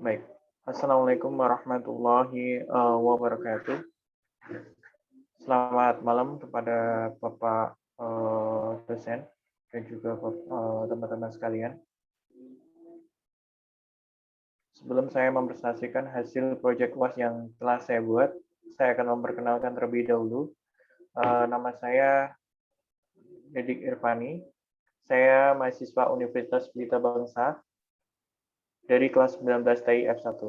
Baik. Assalamualaikum warahmatullahi wabarakatuh. Selamat malam kepada Bapak dosen dan juga teman-teman sekalian. Sebelum saya mempresentasikan hasil proyek UAS yang telah saya buat, saya akan memperkenalkan terlebih dahulu. Nama saya Dedik Irfani. Saya mahasiswa Universitas Pelita Bangsa dari kelas 19 TI F1.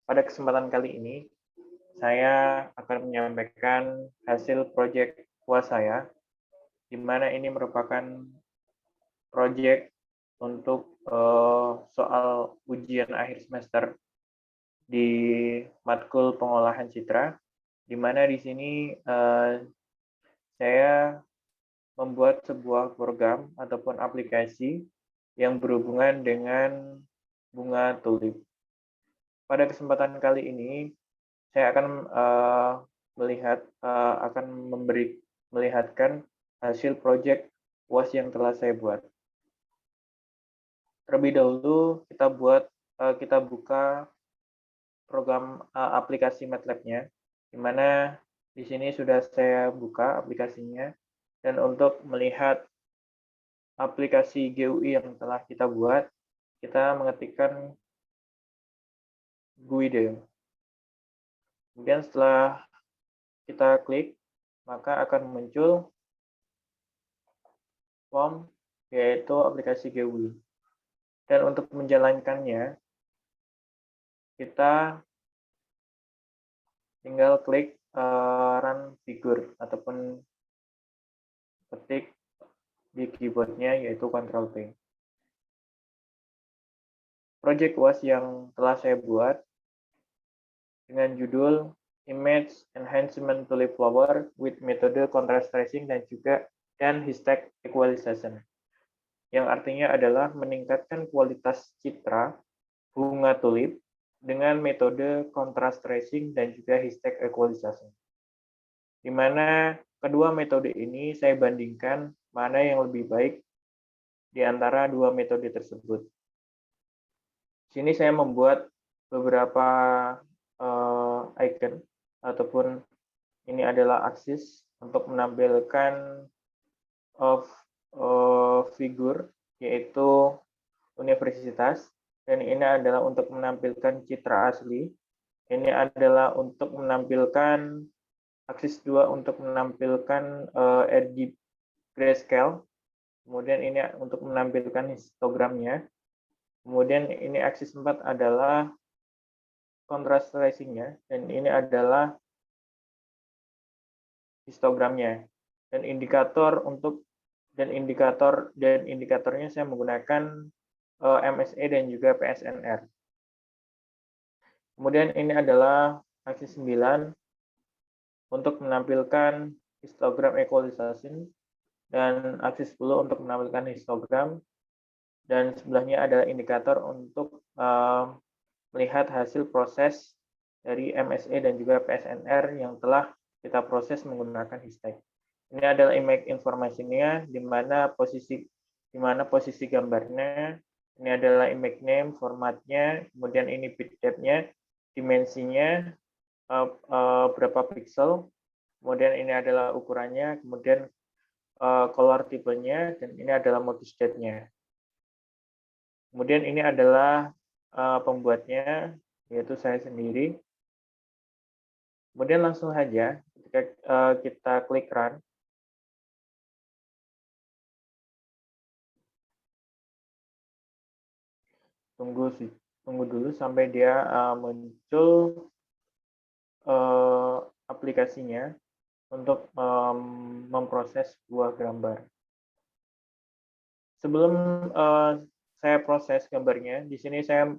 Pada kesempatan kali ini, saya akan menyampaikan hasil proyek UAS saya, di mana ini merupakan proyek untuk soal ujian akhir semester di matkul pengolahan citra, di mana di sini saya membuat sebuah program ataupun aplikasi yang berhubungan dengan bunga tulip. Pada kesempatan kali ini, saya akan melihatkan hasil proyek UAS yang telah saya buat. Terlebih dahulu kita buka program aplikasi MATLAB-nya, di mana di sini sudah saya buka aplikasinya, dan untuk melihat aplikasi GUI yang telah kita buat, kita mengetikkan GUID. Kemudian setelah kita klik, maka akan muncul form, yaitu aplikasi GUI. Dan untuk menjalankannya, kita tinggal klik run figure ataupun ketik di keyboardnya, yaitu Ctrl P. Project UAS yang telah saya buat dengan judul Image Enhancement Tulip Flower with metode Contrast Tracing dan Hashtag Equalization, yang artinya adalah meningkatkan kualitas citra bunga tulip dengan metode Contrast Tracing dan juga Hashtag Equalization. Di mana kedua metode ini saya bandingkan mana yang lebih baik di antara dua metode tersebut. Di sini saya membuat beberapa icon ataupun ini adalah aksis untuk menampilkan figur, yaitu universitas, dan ini adalah untuk menampilkan citra asli. Ini adalah untuk menampilkan aksis 2 untuk menampilkan RGB grayscale. Kemudian ini untuk menampilkan histogramnya. Kemudian ini aksis 4 adalah contrast tracing-nya, dan ini adalah histogramnya. Dan indikatornya saya menggunakan MSE dan juga PSNR. Kemudian ini adalah aksis 9 untuk menampilkan histogram equalization, dan aksis 10 untuk menampilkan histogram, dan sebelahnya adalah indikator untuk melihat hasil proses dari MSE dan juga PSNR yang telah kita proses menggunakan Histek. Ini adalah image informasinya, di mana posisi gambarnya. Ini adalah image name, formatnya, kemudian ini bit depth-nya, dimensinya, berapa pixel, kemudian ini adalah ukurannya, kemudian color tipenya, dan ini adalah modus date-nya. Kemudian ini adalah pembuatnya, yaitu saya sendiri. Kemudian langsung saja ketika kita klik run, tunggu dulu sampai dia muncul aplikasinya untuk memproses sebuah gambar. Sebelum saya proses gambarnya, di sini saya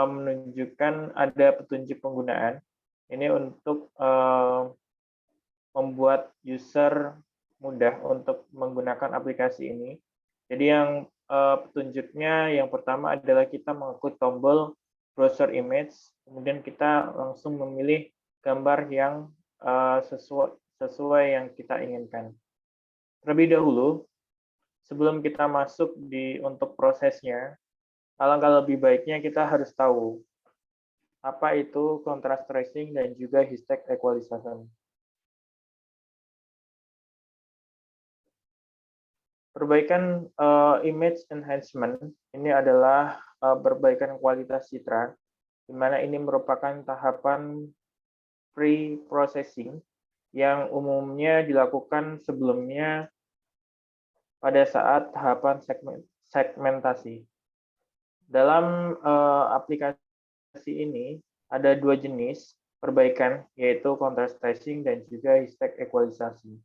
menunjukkan ada petunjuk penggunaan. Ini untuk membuat user mudah untuk menggunakan aplikasi ini. Jadi yang petunjuknya yang pertama adalah kita mengeklik tombol browser image, kemudian kita langsung memilih gambar yang sesuai yang kita inginkan. Terlebih dahulu, sebelum kita masuk untuk prosesnya, alangkah lebih baiknya kita harus tahu apa itu contrast tracing dan juga Histech equalization. Perbaikan image enhancement ini adalah perbaikan kualitas citra, di mana ini merupakan tahapan pre-processing yang umumnya dilakukan sebelumnya pada saat tahapan segmentasi. Dalam aplikasi ini ada dua jenis perbaikan, yaitu contrast tracing dan juga Histech equalization.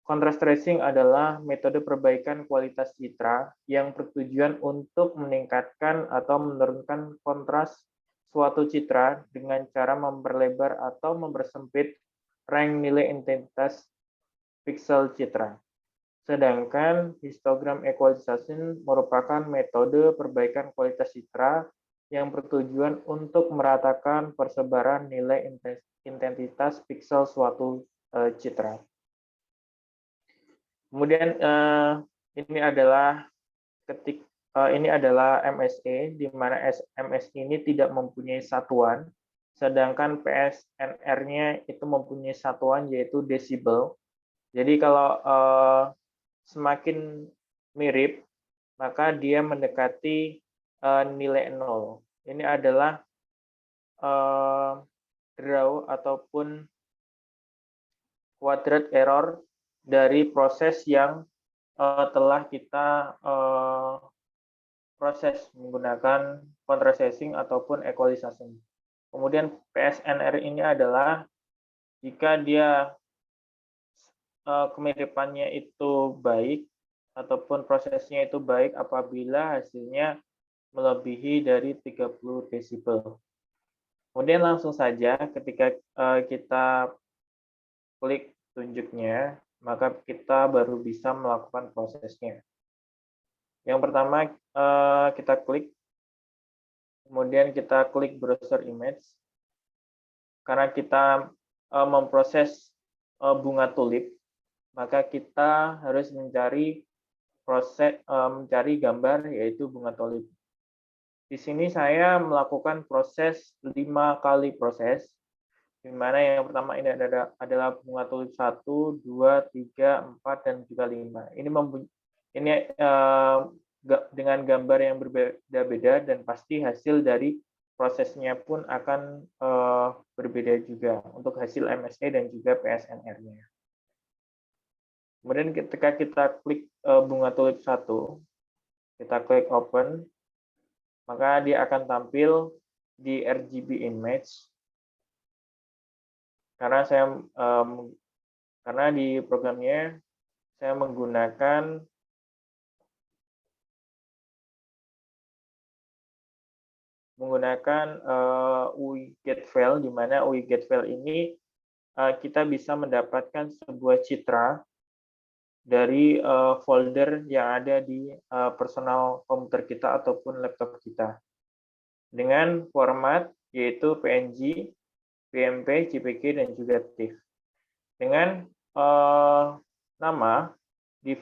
Contrast tracing adalah metode perbaikan kualitas citra yang bertujuan untuk meningkatkan atau menurunkan kontras suatu citra dengan cara memperlebar atau mempersempit range nilai intensitas pixel citra. Sedangkan histogram equalization merupakan metode perbaikan kualitas citra yang bertujuan untuk meratakan persebaran nilai intensitas pixel suatu citra. Kemudian ini adalah MSE, di mana MSE ini tidak mempunyai satuan, sedangkan PSNR-nya itu mempunyai satuan yaitu desibel. Jadi kalau semakin mirip, maka dia mendekati nilai 0. Ini adalah draw ataupun quadrant error dari proses yang telah kita proses menggunakan contrast tracing ataupun equalization. Kemudian PSNR ini adalah jika dia kemiripannya itu baik ataupun prosesnya itu baik apabila hasilnya melebihi dari 30 desibel. Kemudian langsung saja ketika kita klik tunjuknya, maka kita baru bisa melakukan prosesnya. Yang pertama, kita klik, kemudian kita klik browser image. Karena kita memproses bunga tulip, maka kita harus mencari gambar yaitu bunga tulip. Di sini saya melakukan proses 5 kali proses, di mana yang pertama ini adalah bunga tulip 1, 2, 3, 4, dan juga 5. Ini dengan gambar yang berbeda-beda dan pasti hasil dari prosesnya pun akan berbeda juga untuk hasil MSE dan juga PSNR-nya. Kemudian ketika kita klik bunga tulip 1, kita klik open, maka dia akan tampil di RGB image. Karena di programnya saya menggunakan UI get file, di mana UI get file ini kita bisa mendapatkan sebuah citra dari folder yang ada di personal komputer kita ataupun laptop kita dengan format yaitu PNG, PMP, JPG, dan juga TIFF. Dengan nama di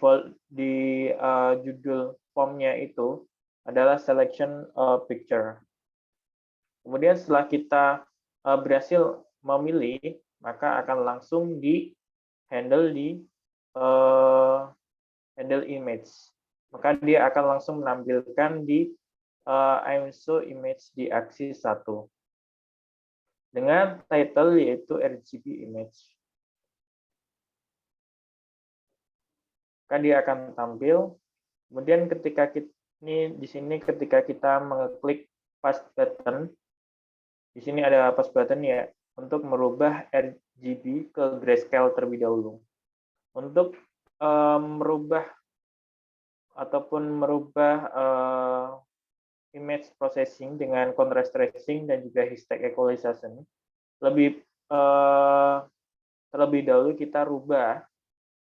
judul formnya itu adalah selection picture. Kemudian setelah kita berhasil memilih, maka akan langsung handle image. Maka dia akan langsung menampilkan di IMSO image di aksis 1 dengan title yaitu RGB image. Maka dia akan tampil. Kemudian di sini ketika kita mengeklik paste button, di sini ada paste button ya untuk merubah RGB ke grayscale terlebih dahulu. Untuk merubah image processing dengan contrast tracing dan juga Histech equalization, terlebih dahulu kita rubah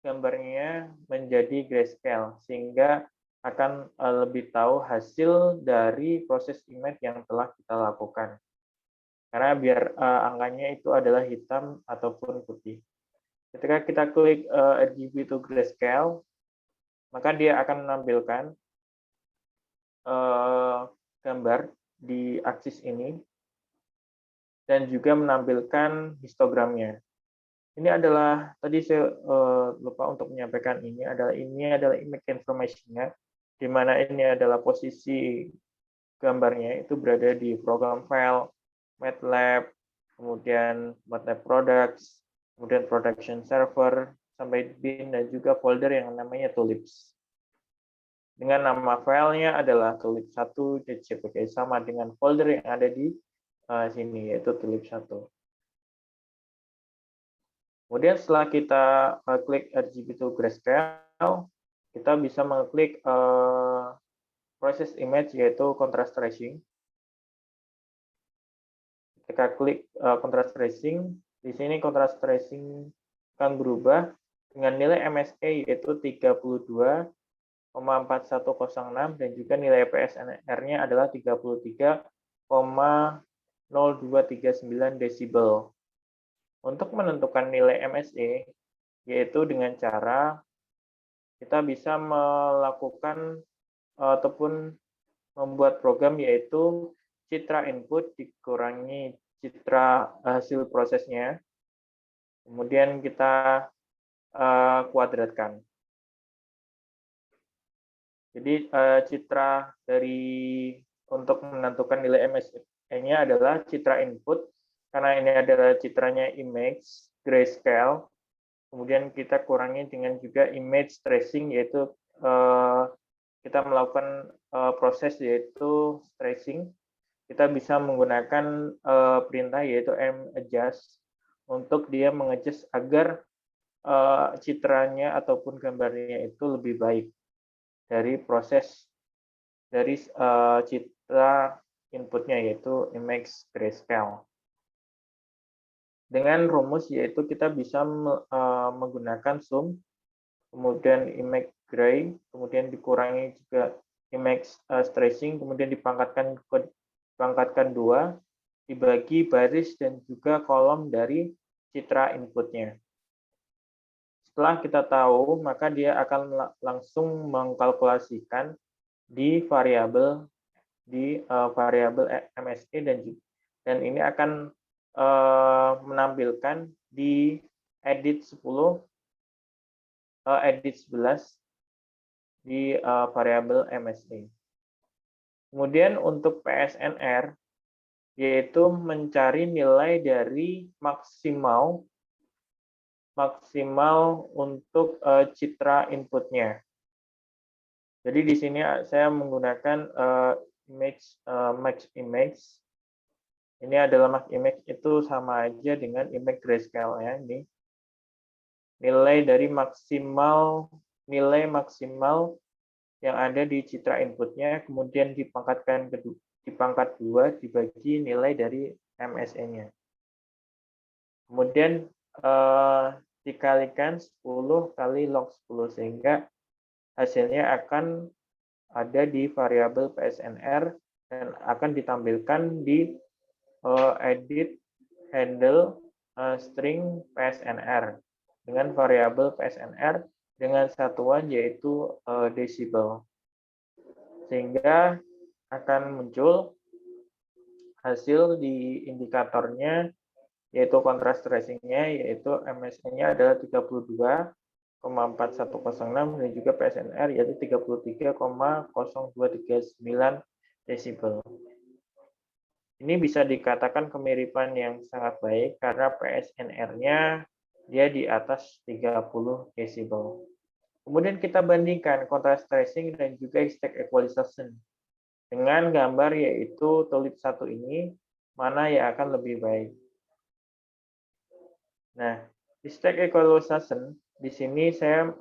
gambarnya menjadi grayscale sehingga akan lebih tahu hasil dari proses image yang telah kita lakukan. Karena biar angkanya itu adalah hitam ataupun putih. Ketika kita klik RGB to grayscale, maka dia akan menampilkan gambar di aksis ini, dan juga menampilkan histogramnya. Ini adalah, tadi saya lupa untuk menyampaikan ini adalah image information-nya, di mana ini adalah posisi gambarnya itu berada di program file, MATLAB, kemudian MATLAB products, kemudian production server, sampai bin, dan juga folder yang namanya tulips. Dengan nama filenya adalah tulip1.jpg, sama dengan folder yang ada di sini, yaitu tulip1. Kemudian setelah kita klik RGB to grayscale, kita bisa mengklik proses image, yaitu contrast tracing. Ketika klik contrast tracing, di sini contrast tracing akan berubah dengan nilai MSE yaitu 32,4106 dan juga nilai PSNR-nya adalah 33,0239 desibel. Untuk menentukan nilai MSE, yaitu dengan cara kita bisa melakukan ataupun membuat program, yaitu citra input dikurangi citra hasil prosesnya, kemudian kita kuadratkan. Jadi citra untuk menentukan nilai MSE-nya adalah citra input, karena ini adalah citranya image grayscale. Kemudian kita kurangi dengan juga image tracing, yaitu kita melakukan proses yaitu tracing. Kita bisa menggunakan perintah yaitu madjust untuk dia mengadjust agar citranya ataupun gambarnya itu lebih baik dari proses dari citra inputnya, yaitu image grayscale. Dengan rumus yaitu kita bisa menggunakan sum, kemudian image gray, kemudian dikurangi juga image tracing, kemudian dipangkatkan 2, dibagi baris dan juga kolom dari citra inputnya. Setelah kita tahu, maka dia akan langsung mengkalkulasikan di variabel MSE, dan ini akan menampilkan di edit 11 di variabel MSE. Kemudian untuk PSNR, yaitu mencari nilai dari maksimal untuk citra inputnya. Jadi di sini saya menggunakan max image. Ini adalah max image, itu sama aja dengan image grayscale ya. Ini nilai maksimal yang ada di citra inputnya, kemudian dipangkat 2 dibagi nilai dari MSE-nya. Kemudian dikalikan 10 kali log 10, sehingga hasilnya akan ada di variabel PSNR dan akan ditampilkan di edit handle string PSNR dengan variabel PSNR dengan satuan yaitu desibel, sehingga akan muncul hasil di indikatornya, yaitu contrast tracing-nya, yaitu MSE-nya adalah 32,4106 dan juga PSNR yaitu 33,0239 desibel. Ini bisa dikatakan kemiripan yang sangat baik karena PSNR-nya dia di atas 30 desibel. Kemudian kita bandingkan contrast tracing dan juga stack equalization dengan gambar yaitu tulip1 ini, mana yang akan lebih baik. Nah, di stack equalization di sini saya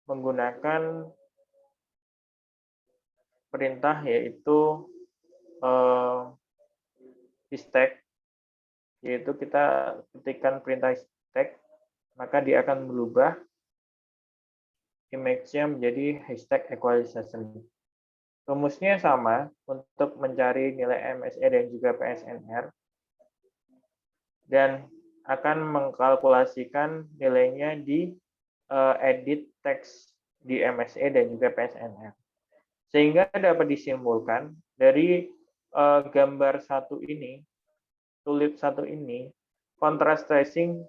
menggunakan perintah yaitu stack, yaitu kita ketikkan perintah stack, maka dia akan berubah image-nya menjadi hashtag equalization. Rumusnya sama untuk mencari nilai MSE dan juga PSNR, dan akan mengkalkulasikan nilainya di edit text di MSE dan juga PSNR. Sehingga dapat disimpulkan dari gambar 1 ini, tulip 1 ini, contrast tracing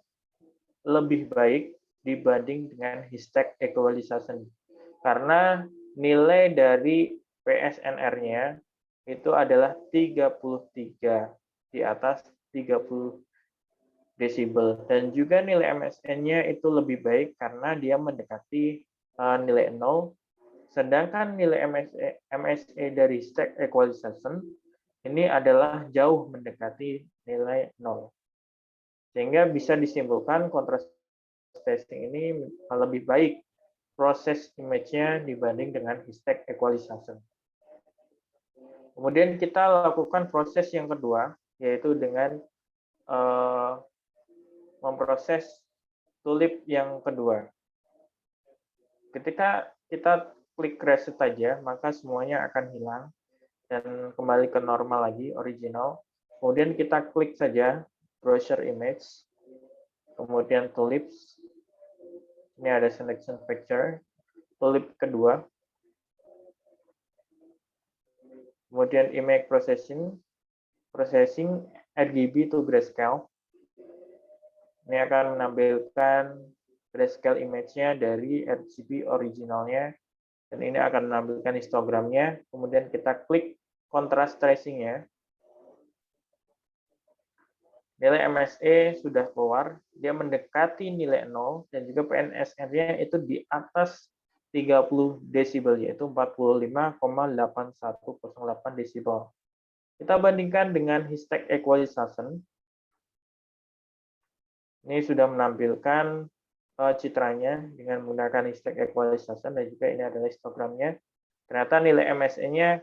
lebih baik dibanding dengan Histech equalization. Karena nilai dari PSNR-nya itu adalah 33 di atas 30 desibel, dan juga nilai MSN-nya itu lebih baik karena dia mendekati nilai 0, sedangkan nilai MSE dari Histech equalization ini adalah jauh mendekati nilai 0. Sehingga bisa disimpulkan contrast tracing ini lebih baik proses image-nya dibanding dengan Histech equalization. Kemudian kita lakukan proses yang kedua, yaitu dengan memproses tulip yang kedua. Ketika kita klik reset saja, maka semuanya akan hilang dan kembali ke normal lagi, original. Kemudian kita klik saja browser image, kemudian tulips. Ini ada selection picture, tulip kedua. Kemudian image processing RGB to grayscale. Ini akan menampilkan grayscale image-nya dari RGB originalnya, dan ini akan menampilkan histogramnya. Kemudian kita klik contrast tracing-nya. Nilai MSE sudah keluar, dia mendekati nilai 0, dan juga PNSR-nya itu di atas 30 desibel, yaitu 45,8108 desibel. Kita bandingkan dengan Histech equalization. Ini sudah menampilkan citranya dengan menggunakan Histech equalization, dan juga ini adalah histogramnya. Ternyata nilai MSE-nya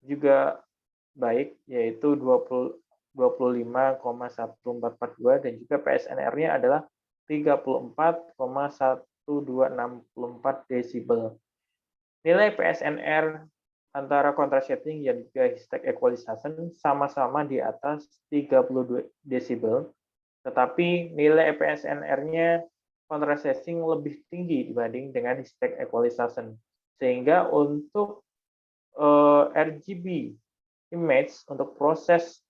juga baik, yaitu 25,1442, dan juga PSNR-nya adalah 34,1264 desibel. Nilai PSNR antara contrast shading dan juga Histech equalization sama-sama di atas 32 desibel, tetapi nilai PSNR-nya contrast shading lebih tinggi dibanding dengan Histech equalization. Sehingga untuk RGB image untuk proses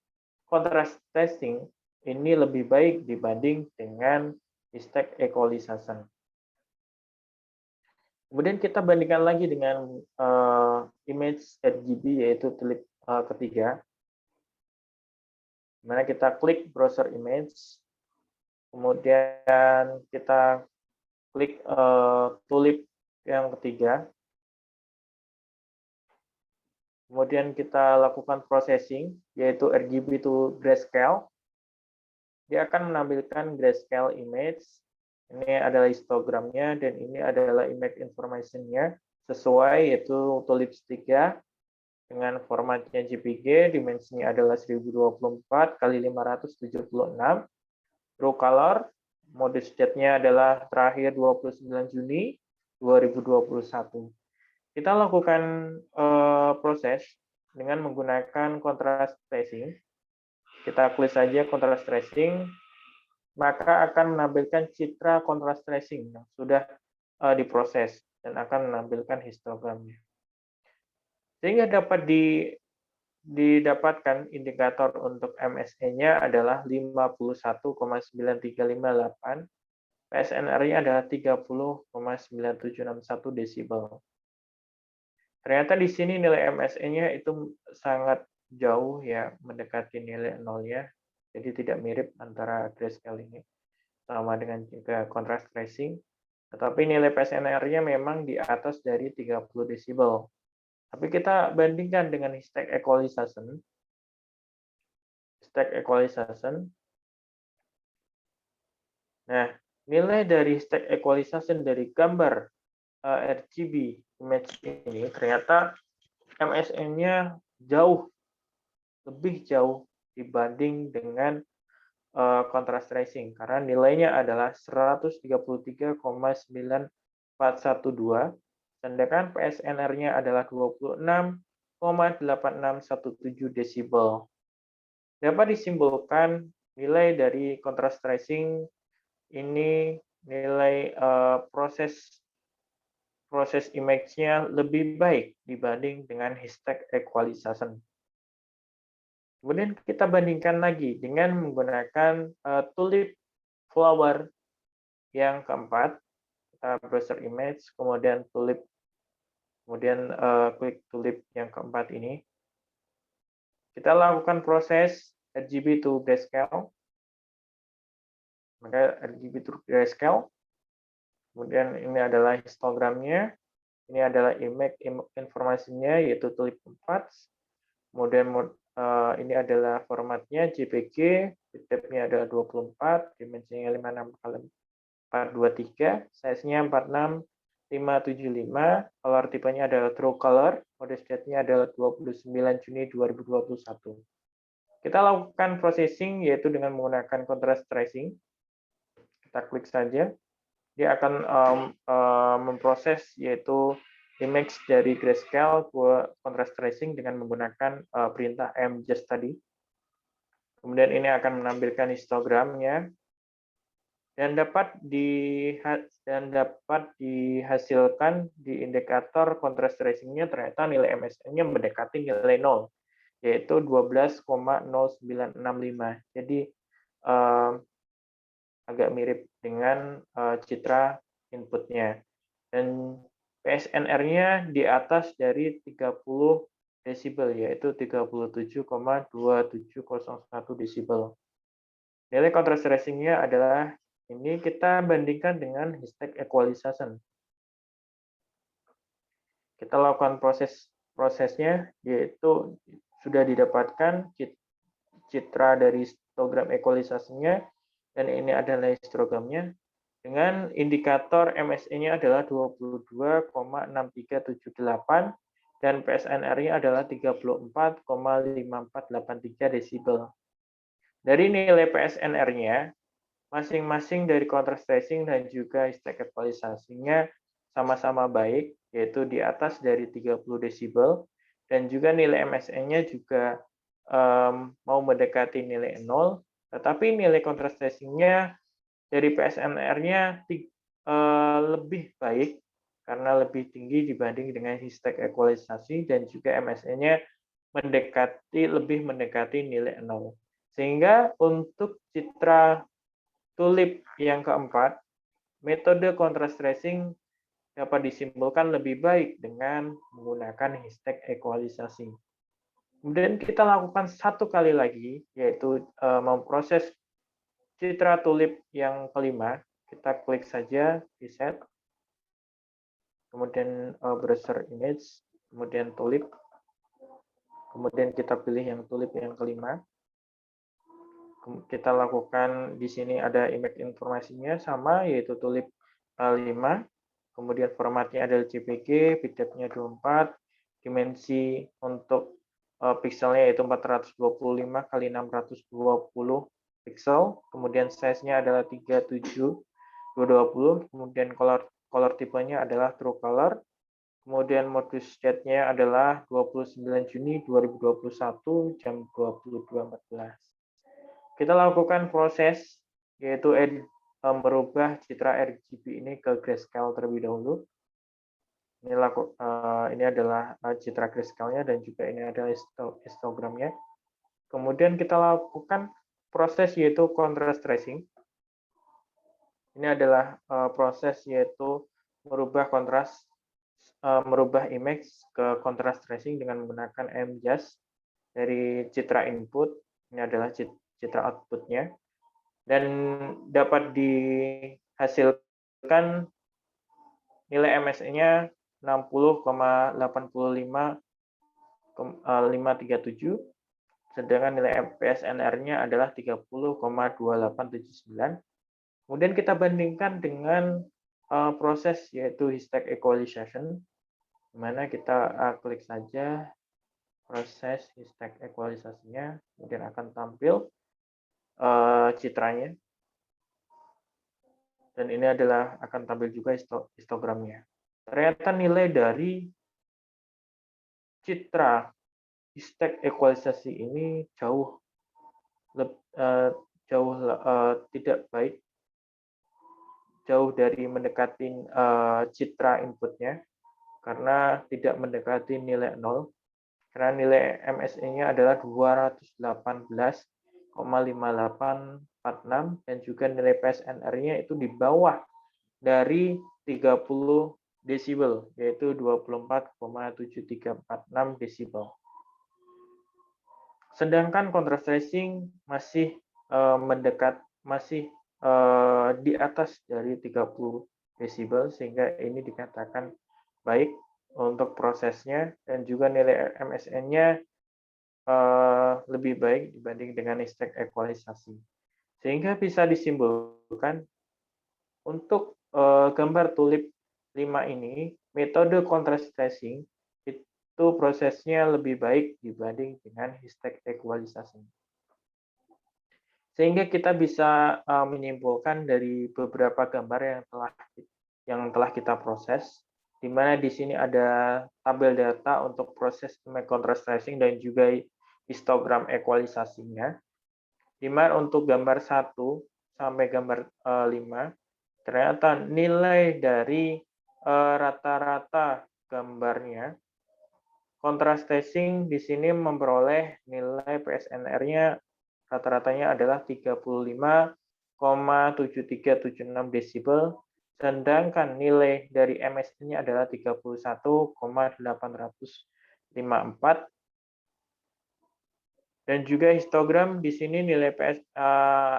contrast tracing ini lebih baik dibanding dengan Histech equalization. Kemudian kita bandingkan lagi dengan image RGB, yaitu tulip ketiga. Dimana kita klik browser image, kemudian kita klik tulip yang ketiga. Kemudian kita lakukan processing, yaitu RGB to grayscale. Dia akan menampilkan grayscale image. Ini adalah histogramnya, dan ini adalah image information-nya sesuai, yaitu tulips 3 dengan formatnya JPG, dimensinya adalah 1024 x 576. True color, mode state-nya adalah terakhir 29 Juni 2021. Kita lakukan proses dengan menggunakan contrast tracing. Kita klik saja contrast tracing, maka akan menampilkan citra contrast tracing yang sudah diproses dan akan menampilkan histogramnya. Sehingga dapat didapatkan indikator untuk MSE-nya adalah 51,9358, PSNR-nya adalah 30,9761 desibel. Ternyata di sini nilai MSE-nya itu sangat jauh ya, mendekati nilai 0-nya. Jadi tidak mirip antara grayscale ini sama dengan juga contrast tracing. Tetapi nilai PSNR-nya memang di atas dari 30 desibel. Tapi kita bandingkan dengan Histech equalization. Nah, nilai dari Histech equalization dari gambar RGB image ini ternyata MSN-nya lebih jauh dibanding dengan contrast tracing, karena nilainya adalah 133,9412, sedangkan PSNR-nya adalah 26,8617 desibel. Dapat disimpulkan nilai dari contrast tracing ini nilai proses image-nya lebih baik dibanding dengan Histech equalization. Kemudian kita bandingkan lagi dengan menggunakan tulip flower yang keempat. Kita browser image, kemudian tulip, kemudian klik tulip yang keempat ini. Kita lakukan proses RGB to grayscale. Maka RGB to grayscale. Kemudian ini adalah histogramnya. Ini adalah image informasinya, yaitu tulip 4. Kemudian ini adalah formatnya JPG, bitdepth-nya adalah 24, dimensinya 56 kali 423, size-nya 46575, color tipenya adalah true color, mode state-nya adalah 29 Juni 2021. Kita lakukan processing yaitu dengan menggunakan contrast tracing. Kita klik saja. Dia akan memproses yaitu image dari grayscale ke contrast tracing dengan menggunakan perintah mjust tadi. Kemudian ini akan menampilkan histogramnya dan dapat dihasilkan di indikator contrast tracing-nya ternyata nilai MSN-nya mendekati nilai 0, yaitu 12,0965. Jadi agak mirip dengan citra inputnya. Dan PSNR-nya di atas dari 30 desibel, yaitu 37,2701 desibel. Nilai contrast tracing-nya adalah ini, kita bandingkan dengan Histech equalization. Kita lakukan prosesnya, yaitu sudah didapatkan citra dari histogram equalization-nya, dan ini adalah histogramnya, dengan indikator MSE-nya adalah 22,6378 dan PSNR-nya adalah 34,5483 desibel. Dari nilai PSNR-nya, masing-masing dari contrast tracing dan juga Histech equalization-nya sama-sama baik, yaitu di atas dari 30 desibel, dan juga nilai MSE-nya juga mau mendekati nilai 0, tetapi nilai contrast tracing-nya dari PSNR-nya lebih baik karena lebih tinggi dibanding dengan Histech equalization, dan juga MSE-nya lebih mendekati nilai 0. Sehingga untuk citra tulip yang keempat, metode contrast tracing dapat disimpulkan lebih baik dengan menggunakan Histech equalization. Kemudian kita lakukan satu kali lagi, yaitu memproses citra tulip yang kelima. Kita klik saja reset, kemudian browser image, kemudian tulip, kemudian kita pilih yang tulip yang kelima. Kita lakukan di sini ada image informasinya sama, yaitu tulip 5. Kemudian formatnya adalah JPG, bitdepth-nya 24, dimensi untuk pixelnya yaitu 425 kali 620 pixel, kemudian size-nya adalah 37220, kemudian color tipenya adalah true color, kemudian modus state-nya adalah 29 Juni 2021 jam 22.14. Kita lakukan proses yaitu merubah citra RGB ini ke grayscale terlebih dahulu. Ini adalah citra grayscale-nya dan juga ini adalah histogramnya. Kemudian kita lakukan proses yaitu contrast tracing. Ini adalah proses yaitu merubah image ke contrast tracing dengan menggunakan mjust dari citra input. Ini adalah citra output-nya, dan dapat dihasilkan nilai MSE-nya 60,85,537, sedangkan nilai PSNR-nya adalah 30,2879. Kemudian kita bandingkan dengan proses yaitu Histech equalization, di mana kita klik saja proses Histech equalization-nya, kemudian akan tampil citranya, dan ini akan tampil juga histogramnya. Ternyata nilai dari citra Histech equalization ini jauh tidak baik, jauh dari mendekati citra inputnya karena tidak mendekati nilai 0. karena nilai MSE-nya adalah 218,5846 dan juga nilai PSNR-nya itu di bawah dari 30 desibel, yaitu 24,7346 desibel. Sedangkan contrast tracing masih di atas dari 30 desibel, sehingga ini dikatakan baik untuk prosesnya dan juga nilai MSN-nya lebih baik dibanding dengan stack equalisasi. Sehingga bisa disimpulkan untuk gambar tulip 5 ini, metode contrast tracing itu prosesnya lebih baik dibanding dengan stack equalisasi. Sehingga kita bisa menyimpulkan dari beberapa gambar yang telah kita proses, di mana di sini ada tabel data untuk proses contrast tracing dan juga histogram equalisasinya. Di mana untuk gambar 1 sampai gambar 5, ternyata nilai dari rata-rata gambarnya, contrast tracing di sini memperoleh nilai PSNR-nya rata-ratanya adalah 35,7376 desibel, sedangkan nilai dari MSE-nya adalah 31,854. Dan juga histogram di sini nilai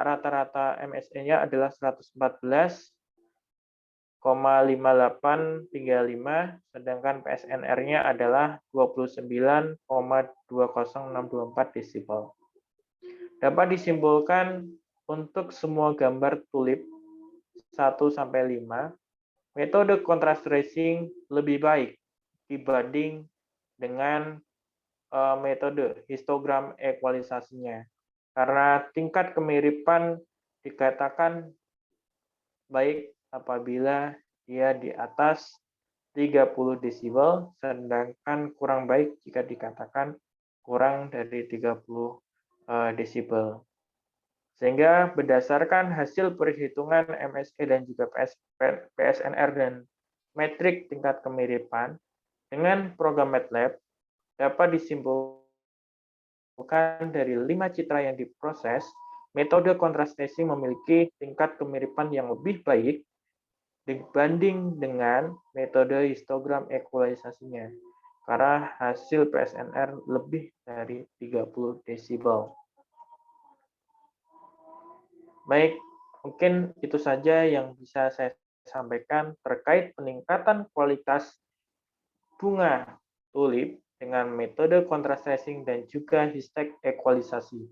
rata-rata MSE-nya adalah 114,5835, sedangkan PSNR-nya adalah 29,20624 desibel. Dapat disimpulkan untuk semua gambar tulip 1 sampai 5, metode contrast tracing lebih baik dibanding dengan metode histogram equalisasinya. Karena tingkat kemiripan dikatakan baik apabila dia di atas 30 desibel, sedangkan kurang baik jika dikatakan kurang dari 30 desibel. Sehingga berdasarkan hasil perhitungan MSE dan juga PSNR dan metrik tingkat kemiripan dengan program MATLAB dapat disimpulkan dari 5 citra yang diproses, metode contrast tracing memiliki tingkat kemiripan yang lebih baik dibanding dengan metode histogram equalisasinya, karena hasil PSNR lebih dari 30 desibel. Baik, mungkin itu saja yang bisa saya sampaikan terkait peningkatan kualitas bunga tulip dengan metode contrast tracing dan juga stack equalisasi.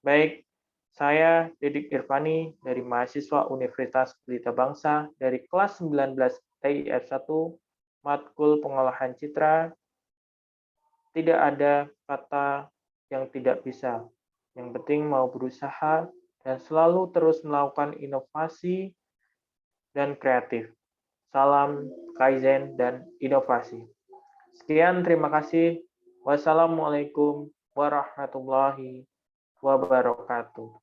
Baik, saya Didik Irfani dari mahasiswa Universitas Pelita Bangsa dari kelas 19 TIF 1 matkul pengolahan citra. Tidak ada kata yang tidak bisa. Yang penting mau berusaha dan selalu terus melakukan inovasi dan kreatif. Salam Kaizen dan inovasi. Sekian, terima kasih. Wassalamualaikum warahmatullahi wabarakatuh.